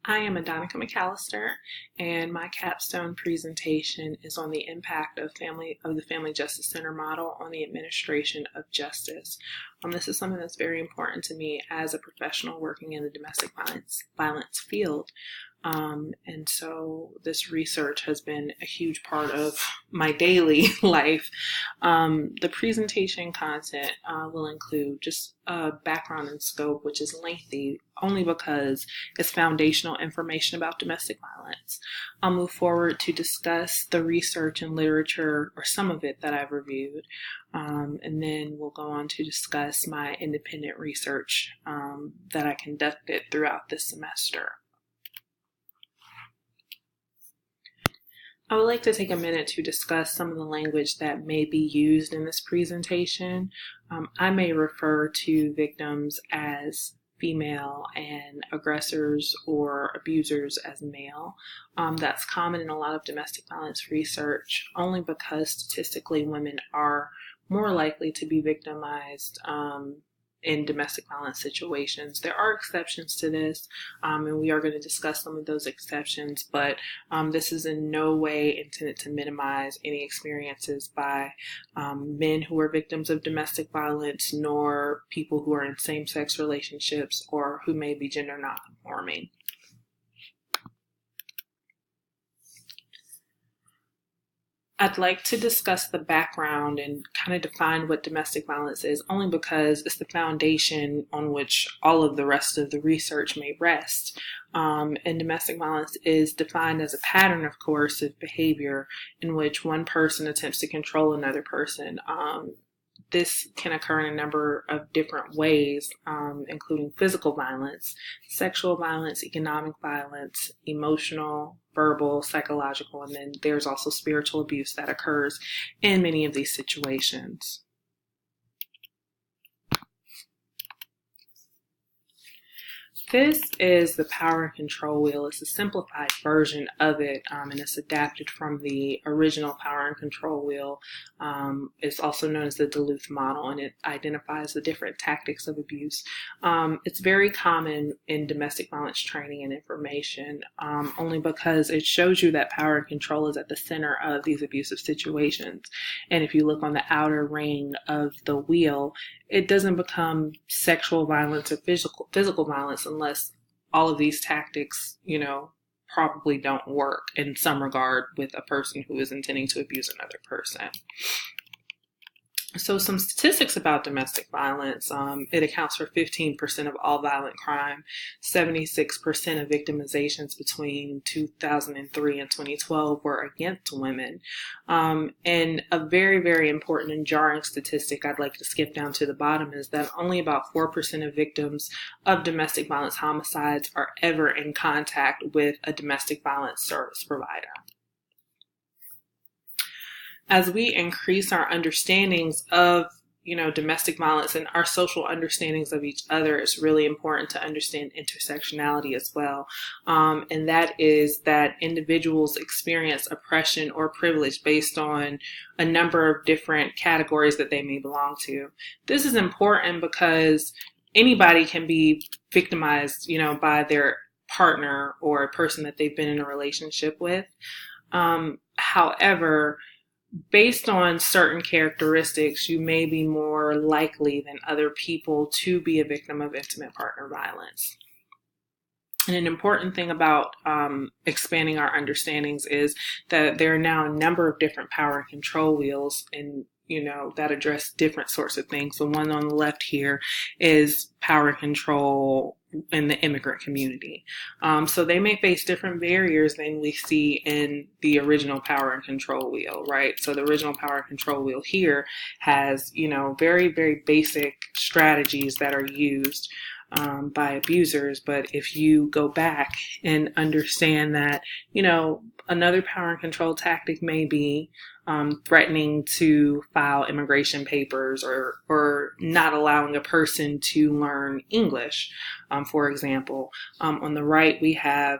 I am Adonica McAllister, and my capstone presentation is on the impact of the Family Justice Center model on the administration of justice. This is something that's very important to me as a professional working in the domestic violence field. And so this research has been a huge part of my daily life. The presentation content will include just background and scope, which is lengthy only because it's foundational information about domestic violence. I'll move forward to discuss the research and literature, or some of it, that I've reviewed. And then we'll go on to discuss my independent research that I conducted throughout this semester. I would like to take a minute to discuss some of the language that may be used in this presentation. I may refer to victims as female and aggressors or abusers as male. That's common in a lot of domestic violence research, only because statistically women are more likely to be victimized in domestic violence situations. There are exceptions to this, and we are going to discuss some of those exceptions, but this is in no way intended to minimize any experiences by men who are victims of domestic violence, nor people who are in same-sex relationships or who may be gender non-conforming. I'd like to discuss the background and kind of define what domestic violence is, only because it's the foundation on which all of the rest of the research may rest. And domestic violence is defined as a pattern of coercive behavior in which one person attempts to control another person. This can occur in a number of different ways, including physical violence, sexual violence, economic violence, emotional, verbal, psychological, and then there's also spiritual abuse that occurs in many of these situations. This is the power and control wheel. It's a simplified version of it, and it's adapted from the original power and control wheel. It's also known as the Duluth model, and it identifies the different tactics of abuse. It's very common in domestic violence training and information, only because it shows you that power and control is at the center of these abusive situations. And if you look on the outer ring of the wheel, it doesn't become sexual violence or physical violence unless all of these tactics, probably don't work in some regard with a person who is intending to abuse another person. So some statistics about domestic violence, it accounts for 15% of all violent crime, 76% of victimizations between 2003 and 2012 were against women. And a very, very important and jarring statistic I'd like to skip down to the bottom is that only about 4% of victims of domestic violence homicides are ever in contact with a domestic violence service provider. As we increase our understandings of, domestic violence and our social understandings of each other, it's really important to understand intersectionality as well. And that is that individuals experience oppression or privilege based on a number of different categories that they may belong to. This is important because anybody can be victimized, by their partner or a person that they've been in a relationship with. However, based on certain characteristics, you may be more likely than other people to be a victim of intimate partner violence. And an important thing about expanding our understandings is that there are now a number of different power and control wheels that address different sorts of things. The one on the left here is power and control in the immigrant community. So they may face different barriers than we see in the original power and control wheel, right? So the original power and control wheel here has, very, very basic strategies that are used by abusers. But if you go back and understand that, another power and control tactic may be threatening to file immigration papers or not allowing a person to learn English, for example. On the right, we have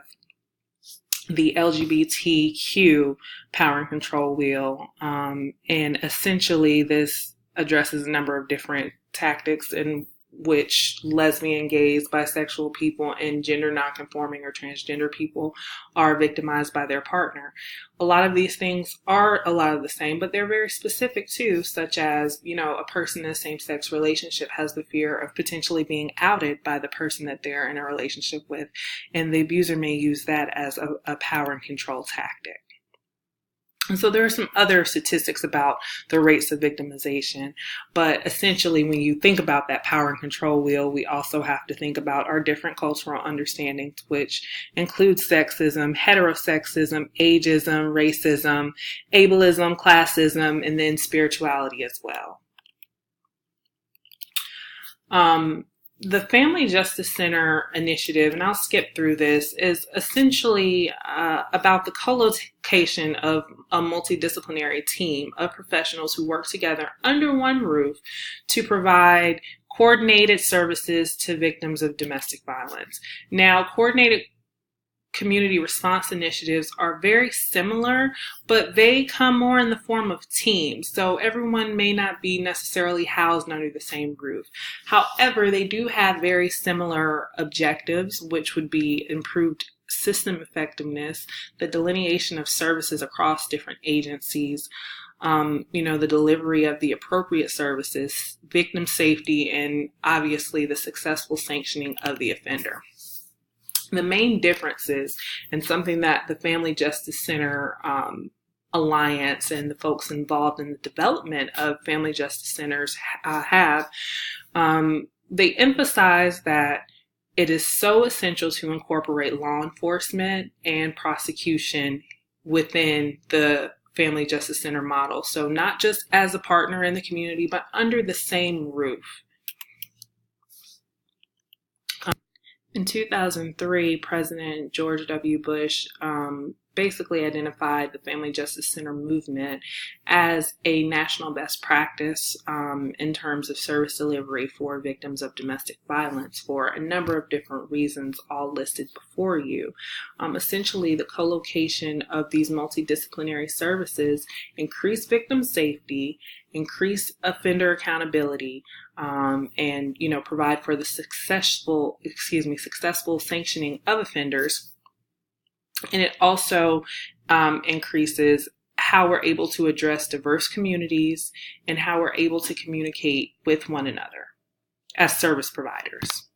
the LGBTQ power and control wheel. And essentially this addresses a number of different tactics, and which lesbian, gays, bisexual people, and gender nonconforming or transgender people are victimized by their partner. A lot of these things are a lot of the same, but they're very specific too, such as, a person in a same-sex relationship has the fear of potentially being outed by the person that they're in a relationship with, and the abuser may use that as a power and control tactic. And so there are some other statistics about the rates of victimization, but essentially when you think about that power and control wheel, we also have to think about our different cultural understandings, which include sexism, heterosexism, ageism, racism, ableism, classism, and then spirituality as well. The Family Justice Center initiative, and I'll skip through this, is essentially about the co-location of a multidisciplinary team of professionals who work together under one roof to provide coordinated services to victims of domestic violence. Now, coordinated community response initiatives are very similar, but they come more in the form of teams. So everyone may not be necessarily housed under the same roof. However, they do have very similar objectives, which would be improved system effectiveness, the delineation of services across different agencies, the delivery of the appropriate services, victim safety, and obviously the successful sanctioning of the offender. The main differences, and something that the Family Justice Center Alliance and the folks involved in the development of Family Justice Centers have, they emphasize that it is so essential to incorporate law enforcement and prosecution within the Family Justice Center model. So not just as a partner in the community, but under the same roof. In 2003, President George W. Bush basically identified the Family Justice Center movement as a national best practice in terms of service delivery for victims of domestic violence for a number of different reasons, all listed before you. Essentially, the co-location of these multidisciplinary services increase victim safety, increase offender accountability, and provide for the successful sanctioning of offenders. And it also increases how we're able to address diverse communities and how we're able to communicate with one another as service providers.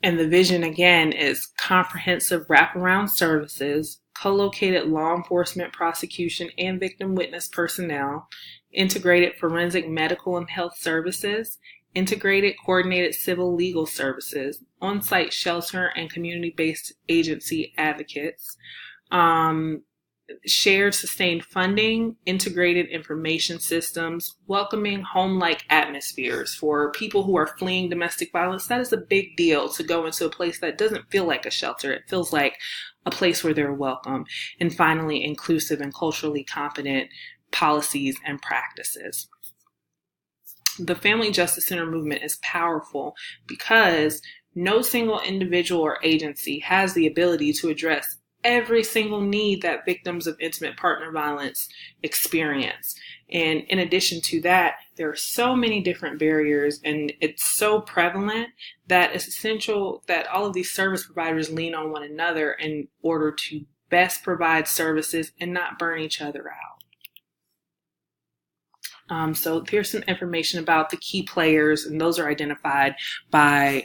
And the vision, again, is comprehensive wraparound services, co-located law enforcement, prosecution, and victim witness personnel, integrated forensic medical and health services, integrated coordinated civil legal services, on-site shelter and community-based agency advocates, shared sustained funding, integrated information systems, welcoming home-like atmospheres for people who are fleeing domestic violence. That is a big deal, to go into a place that doesn't feel like a shelter. It feels like a place where they're welcome. And finally, inclusive and culturally competent policies and practices. The Family Justice Center movement is powerful because no single individual or agency has the ability to address every single need that victims of intimate partner violence experience. And in addition to that, there are so many different barriers, and it's so prevalent that it's essential that all of these service providers lean on one another in order to best provide services and not burn each other out. So here's some information about the key players, and those are identified by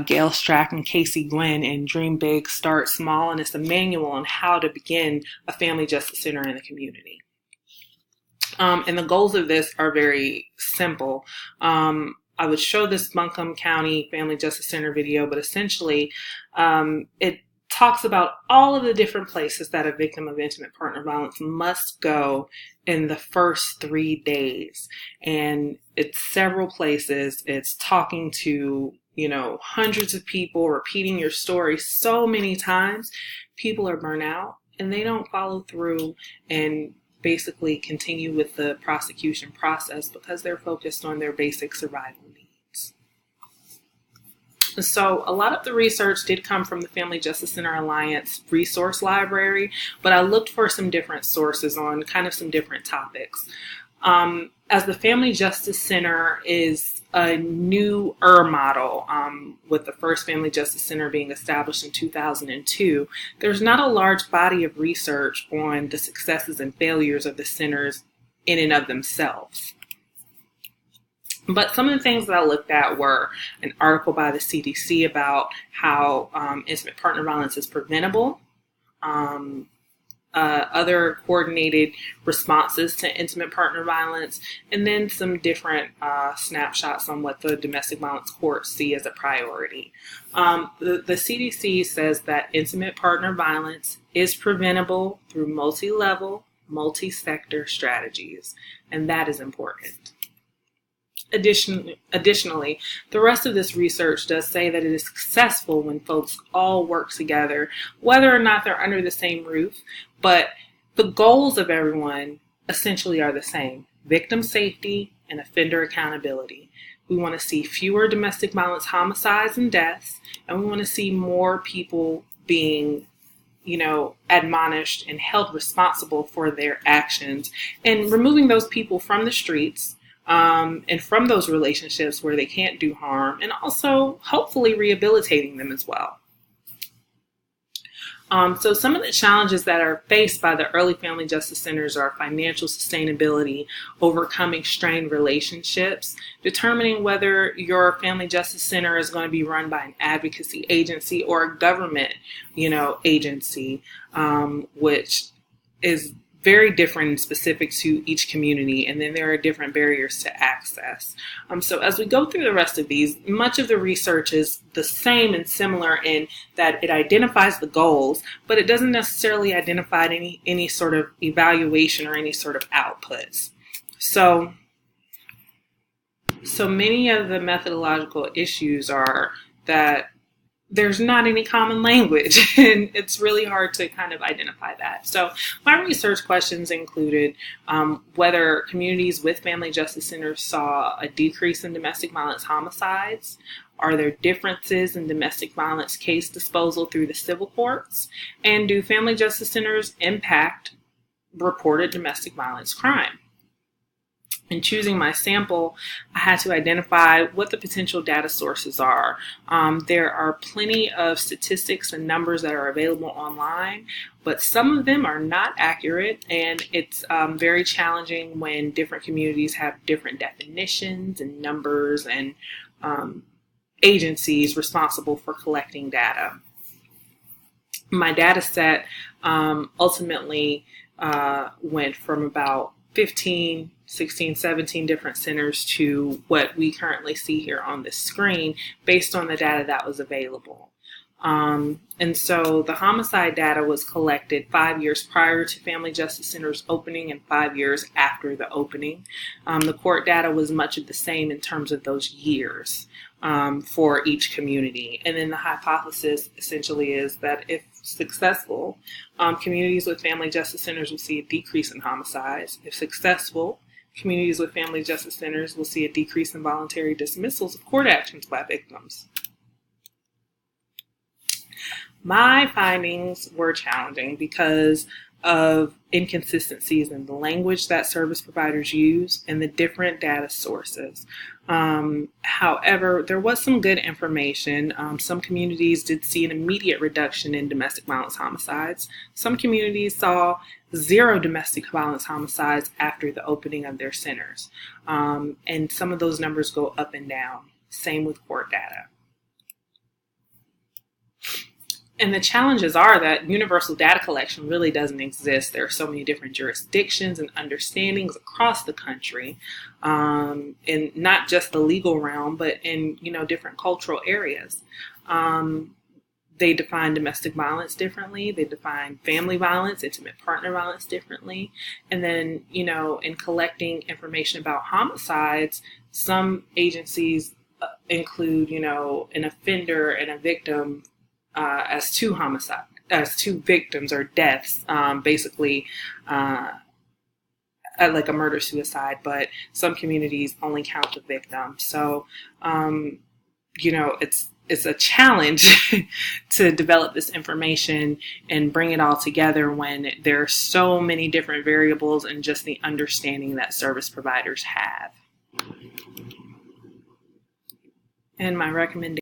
Gail Strack and Casey Gwynn in Dream Big, Start Small, and it's a manual on how to begin a family justice center in the community. And the goals of this are very simple. I would show this Buncombe County Family Justice Center video, but essentially it talks about all of the different places that a victim of intimate partner violence must go in the first 3 days. And it's several places. It's talking to, hundreds of people, repeating your story so many times. People are burnt out and they don't follow through and basically continue with the prosecution process because they're focused on their basic survival needs. So a lot of the research did come from the Family Justice Center Alliance resource library, but I looked for some different sources on kind of some different topics. As the Family Justice Center is a newer model, with the first Family Justice Center being established in 2002, there's not a large body of research on the successes and failures of the centers in and of themselves. But some of the things that I looked at were an article by the CDC about how intimate partner violence is preventable, other coordinated responses to intimate partner violence, and then some different snapshots on what the domestic violence courts see as a priority. The CDC says that intimate partner violence is preventable through multi-level, multi-sector strategies, and that is important. Additionally, the rest of this research does say that it is successful when folks all work together, whether or not they're under the same roof, but the goals of everyone essentially are the same: victim safety and offender accountability. We want to see fewer domestic violence homicides and deaths, and we want to see more people being admonished and held responsible for their actions, and removing those people from the streets, and from those relationships where they can't do harm, and also hopefully rehabilitating them as well. So some of the challenges that are faced by the early family justice centers are financial sustainability, overcoming strained relationships, determining whether your family justice center is going to be run by an advocacy agency or a government, agency, which is very different and specific to each community, and then there are different barriers to access. So as we go through the rest of these, much of the research is the same and similar in that it identifies the goals, but it doesn't necessarily identify any sort of evaluation or any sort of outputs. So many of the methodological issues are that there's not any common language, and it's really hard to kind of identify that. So my research questions included whether communities with family justice centers saw a decrease in domestic violence homicides. Are there differences in domestic violence case disposal through the civil courts? And do family justice centers impact reported domestic violence crime? In choosing my sample, I had to identify what the potential data sources are. There are plenty of statistics and numbers that are available online, but some of them are not accurate, and it's very challenging when different communities have different definitions and numbers and agencies responsible for collecting data. My data set ultimately went from about 15, 16, 17 different centers to what we currently see here on the screen based on the data that was available. And so the homicide data was collected 5 years prior to Family Justice Center's opening and 5 years after the opening. The court data was much of the same in terms of those years for each community. And then the hypothesis essentially is that if successful, communities with family justice centers will see a decrease in homicides. If successful, communities with family justice centers will see a decrease in voluntary dismissals of court actions by victims. My findings were challenging because of inconsistencies in the language that service providers use and the different data sources. However, there was some good information. Some communities did see an immediate reduction in domestic violence homicides. Some communities saw 0 domestic violence homicides after the opening of their centers. And some of those numbers go up and down. Same with court data. And the challenges are that universal data collection really doesn't exist. There are so many different jurisdictions and understandings across the country, in not just the legal realm, but in different cultural areas. They define domestic violence differently. They define family violence, intimate partner violence differently. And then, in collecting information about homicides, some agencies include, an offender and a victim as two victims or deaths, basically like a murder-suicide, but some communities only count the victim. So it's a challenge to develop this information and bring it all together when there are so many different variables and just the understanding that service providers have. And my recommendation